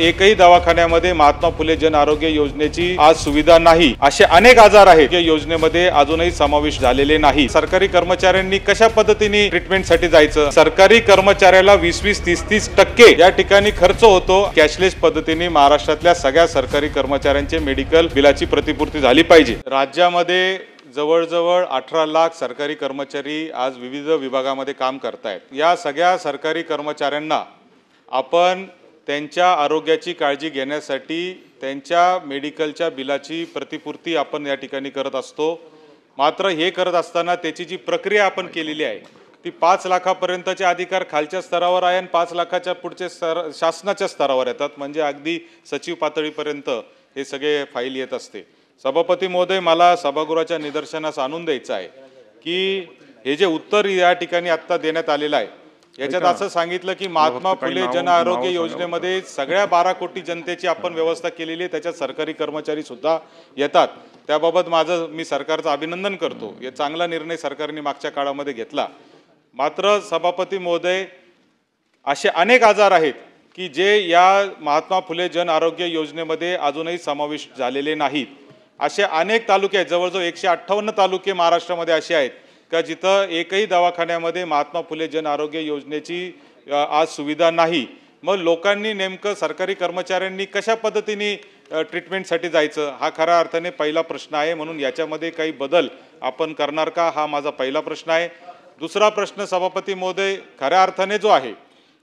एकही दवाखान्यामध्ये महात्मा फुले जन आरोग्य योजनेची आज सुविधा नाही। असे अनेक आजार आहेत या योजनेमध्ये अजूनही समावेश झालेले नाही। सरकारी कर्मचाऱ्यांनी कशा पद्धतीने ट्रीटमेंटसाठी जायचं? सरकारी कर्मचाऱ्याला 20-30% या ठिकाणी खर्च होतो। कॅशलेस पद्धतीने महाराष्ट्रातल्या सगळ्या सरकारी कर्मचाऱ्यांचे मेडिकल बिलाची प्रतिपूर्ती झाली पाहिजे। राज्यामध्ये जवळजवळ 18 लाख सरकारी कर्मचारी आज विविध विभागामध्ये काम करतायत। या सगळ्या सरकारी कर्मचाऱ्यांना आपण त्यांच्या आरोग्याची काळजी घेण्यासाठी त्यांच्या मेडिकलच्या बिलाची प्रतिपूर्ती आपण या ठिकाणी करत असतो। मात्र हे करत असताना त्याची जी प्रक्रिया आपण केलेली आहे ती 5 लाखापर्यंतचे अधिकार खालच्या स्तरावर आहे आणि 5 लाखाच्या पुढचे शासनाच्या स्तरावर येतात, म्हणजे अगदी सचिव पातळीपर्यंत हे सगळे फाईल येत असते। सभापती महोदय, मला सभागृहाच्या निदर्शनास आणून द्यायचं आहे की हे जे उत्तर या ठिकाणी आता देण्यात आलेलं आहे याच्यात असं सांगितलं की महात्मा फुले जन आरोग्य योजनेमध्ये सगळ्या 12 कोटी जनतेची आपण व्यवस्था केलेली आहे, त्याच्यात सरकारी कर्मचारी सुद्धा येतात। त्याबाबत मी सरकारचं अभिनंदन करतो। हे चांगला निर्णय सरकारने मागच्या काळामध्ये घेतला। मात्र सभापती महोदय, असे अनेक आजार आहेत की जे या महात्मा फुले जन आरोग्य योजनेमध्ये अजूनही समावेश झालेले नाहीत। असे अनेक तालुके आहेत, जवळजवळ 158 तालुके महाराष्ट्रामध्ये असे आहेत का जिथं एकही दवाखान्यामध्ये महात्मा फुले जन आरोग्य योजनेची आज सुविधा नाही। मग लोकांनी नेमकं सरकारी कर्मचाऱ्यांनी कशा पद्धतीने ट्रीटमेंटसाठी जायचं हा खऱ्या अर्थाने पहिला प्रश्न आहे। म्हणून याच्यामध्ये काही बदल आपण करणार का हा माझा पहिला प्रश्न आहे। दुसरा प्रश्न सभापती महोदय, खऱ्या अर्थाने जो आहे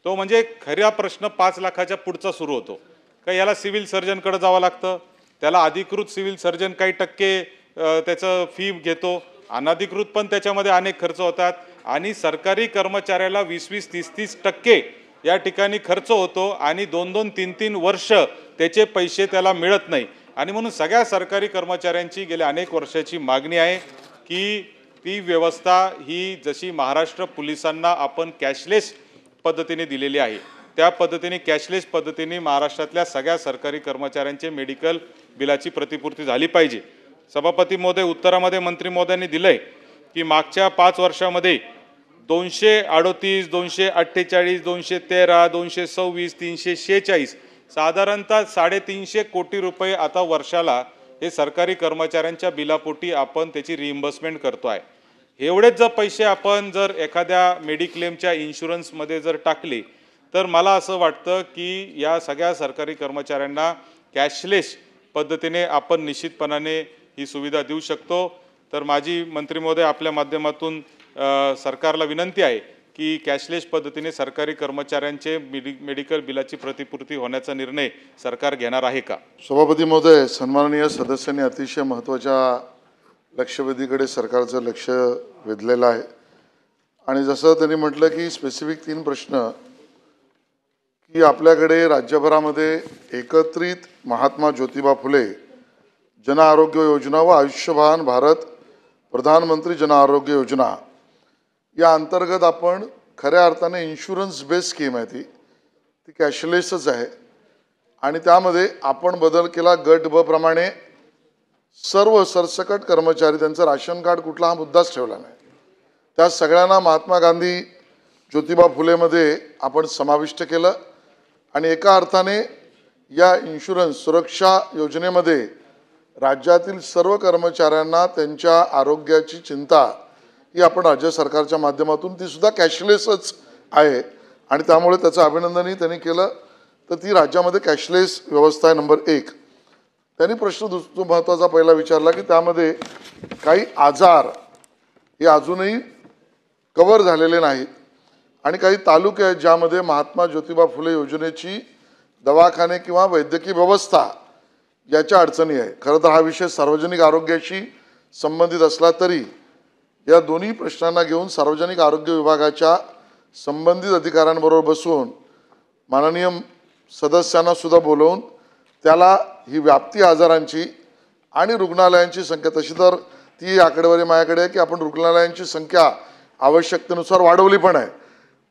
तो म्हणजे खरा प्रश्न 5 लाखाच्या पुढचा सुरू होतो का याला सिव्हिल सर्जनकडे जावं लागतं, त्याला अधिकृत सिव्हिल सर्जन काही टक्के त्याचं फी घेतो, अनधिकृत पण त्याच्यामध्ये अनेक खर्च होतात आणि सरकारी कर्मचाऱ्याला 20-30% या ठिकाणी खर्च होतो आणि 2-2, 3-3 वर्ष त्याचे पैसे त्याला मिळत नाही। आणि म्हणून सगळ्या सरकारी कर्मचाऱ्यांची गेल्या अनेक वर्षाची मागणी आहे की ती व्यवस्था ही जशी महाराष्ट्र पोलिसांना आपण कॅशलेस पद्धतीने दिलेली आहे त्या पद्धतीने कॅशलेस पद्धतीने महाराष्ट्रातल्या सगळ्या सरकारी कर्मचाऱ्यांचे मेडिकल बिलाची प्रतिपूर्ती झाली पाहिजे। सभापती महोदय, उत्तरामध्ये मंत्री महोदयांनी दिलंय की मागच्या 5 वर्षामध्ये 238, 248, 213, 226, 346 साधारणतः 350 कोटी रुपये आता वर्षाला हे सरकारी कर्मचाऱ्यांच्या बिलापोटी आपण त्याची रिइंबर्समेंट करतोय। एवढेच जर पैसे आपण जर एखाद्या मेडिक्लेमच्या इन्शुरन्समध्ये जर टाकले तर मला असं वाटतं की या सगळ्या सरकारी कर्मचाऱ्यांना कॅशलेस पद्धतीने आपण निश्चितपणाने ही सुविधा देऊ शकतो। तर माझी मंत्री महोदय आपल्या माध्यमातून सरकारला विनंती आहे की कॅशलेस पद्धतीने सरकारी कर्मचाऱ्यांचे मेडिकल बिलाची प्रतिपूर्ती होण्याचा निर्णय सरकार घेणार आहे का? सभापती महोदय, सन्माननीय सदस्यांनी अतिशय महत्त्वाच्या लक्षवेधीकडे सरकारचं लक्ष वेधलेलं आहे आणि जसं त्यांनी म्हटलं की स्पेसिफिक 3 प्रश्न की आपल्याकडे राज्यभरामध्ये एकत्रित महात्मा ज्योतिबा फुले जन आरोग्य योजना व आयुष्यमान भारत प्रधानमंत्री जन आरोग्य योजना या अंतर्गत आपण खऱ्या अर्थाने इन्शुरन्स बेस स्कीम आहे ती कॅशलेसच आहे आणि त्यामध्ये आपण बदल केला। गट ब प्रमाणे सर्व सरसकट कर्मचारी त्यांचं राशन कार्ड कुठला हा मुद्दाच ठेवला नाही, त्या सगळ्यांना महात्मा गांधी ज्योतिबा फुलेमध्ये आपण समाविष्ट केलं आणि एका अर्थाने या इन्शुरन्स सुरक्षा योजनेमध्ये राज्यातील सर्व कर्मचाऱ्यांना त्यांच्या आरोग्याची चिंता ही आपण राज्य सरकारच्या माध्यमातून ती सुद्धा कॅशलेसच आहे आणि त्यामुळे त्याचं अभिनंदनही त्यांनी केलं। तर ती राज्यामध्ये कॅशलेस व्यवस्था आहे नंबर 1। त्यांनी प्रश्न महत्त्वाचा पहिला विचारला की त्यामध्ये काही आजार हे अजूनही कव्हर झालेले नाहीत आणि काही तालुके आहेत ज्यामध्ये महात्मा ज्योतिबा फुले योजनेची दवाखाने किंवा वैद्यकीय व्यवस्था याच्या अडचणी आहे। खरं तर हा विषय सार्वजनिक आरोग्याशी संबंधित असला तरी या दोन्ही प्रश्नांना घेऊन सार्वजनिक आरोग्य विभागाच्या संबंधित अधिकाऱ्यांबरोबर बसून माननीय सदस्यांना सुद्धा बोलवून त्याला ही व्याप्ती आजारांची आणि रुग्णालयांची संख्या, तशी तर ती आकडेवारी माझ्याकडे आहे की आपण रुग्णालयांची संख्या आवश्यकतेनुसार वाढवली पण आहे,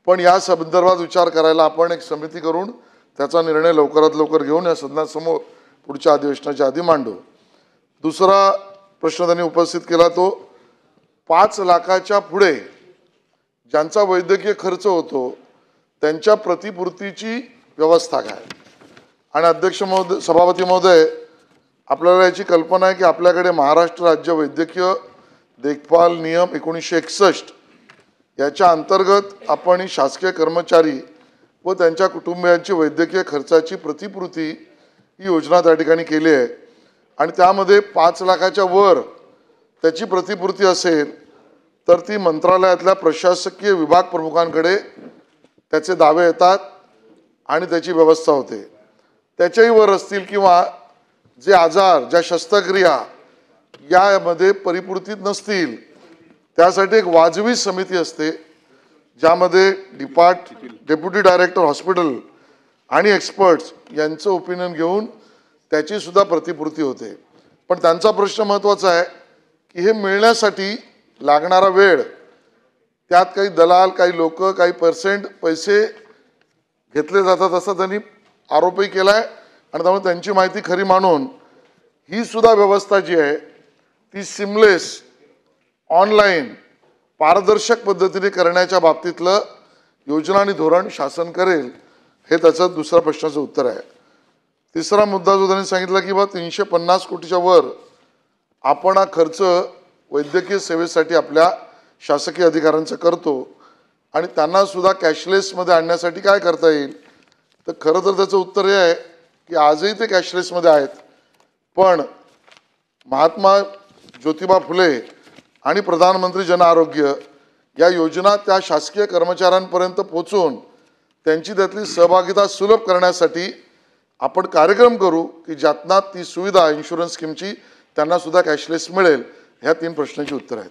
पण या संदर्भात विचार करायला आपण एक समिती करून त्याचा निर्णय लवकरात लवकर घेऊन या सदनासमोर पुढच्या अधिवेशनाच्या आधी मांडू। दुसरा प्रश्न त्यांनी उपस्थित केला तो 5 लाखाच्या पुढे ज्यांचा वैद्यकीय खर्च होतो त्यांच्या प्रतिपूर्तीची व्यवस्था काय। आणि अध्यक्ष महोदय, सभापती महोदय, आपल्याला याची कल्पना आहे की आपल्याकडे महाराष्ट्र राज्य वैद्यकीय देखभाल नियम 1961 याच्या अंतर्गत आपण शासकीय कर्मचारी व त्यांच्या कुटुंबियांची वैद्यकीय खर्चाची प्रतिपूर्ती ही योजना त्या ठिकाणी केली आहे आणि त्यामध्ये 5 लाखाच्या वर त्याची प्रतिपूर्ती असेल तर ती मंत्रालयातल्या प्रशासकीय विभाग प्रमुखांकडे त्याचे दावे येतात आणि त्याची व्यवस्था होते. त्याच्याही वर असतील किंवा जे आजार, ज्या शस्त्रक्रिया यामध्ये परिपूर्तीत नसतील त्यासाठी एक वाजवी समिती असते ज्यामध्ये डेप्युटी डायरेक्टर हॉस्पिटल आणि एक्सपर्ट्स यांचं ओपिनियन घेऊन त्याची सुद्धा प्रतिपूर्ती होते. पण त्यांचा प्रश्न महत्त्वाचा आहे की हे मिळण्यासाठी लागणारा वेळ, त्यात काही दलाल, काही लोक, काही पैसे घेतले जातात असा त्यांनी आरोपही केला आहे आणि त्यामुळे त्यांची माहिती खरी मानून ही सुद्धा व्यवस्था जी आहे ती सिमलेस, ऑनलाईन, पारदर्शक पद्धतीने करण्याच्या बाबतीतलं योजना आणि धोरण शासन करेल, हे त्याचं दुसऱ्या प्रश्नाचं उत्तर आहे. तिसरा मुद्दा जो त्यांनी सांगितला की 350 कोटीच्या वर आपण हा खर्च वैद्यकीय सेवेसाठी आपल्या शासकीय अधिकाऱ्यांचा करतो आणि त्यांना सुद्धा कॅशलेसमध्ये आणण्यासाठी काय करता येईल, तर खरं तर त्याचं उत्तर हे आहे की आजही ते कॅशलेसमध्ये आहेत. पण महात्मा ज्योतिबा फुले आणि प्रधानमंत्री जन आरोग्य या योजना त्या शासकीय कर्मचाऱ्यांपर्यंत पोहोचून त्यांची त्यातली सहभागिता सुलभ करण्यासाठी आपण कार्यक्रम करू की ज्यातनं ती सुविधा इन्शुरन्स स्कीमची त्यांना सुद्धा कॅशलेस मिळेल. ह्या 3 प्रश्नांची उत्तर आहेत.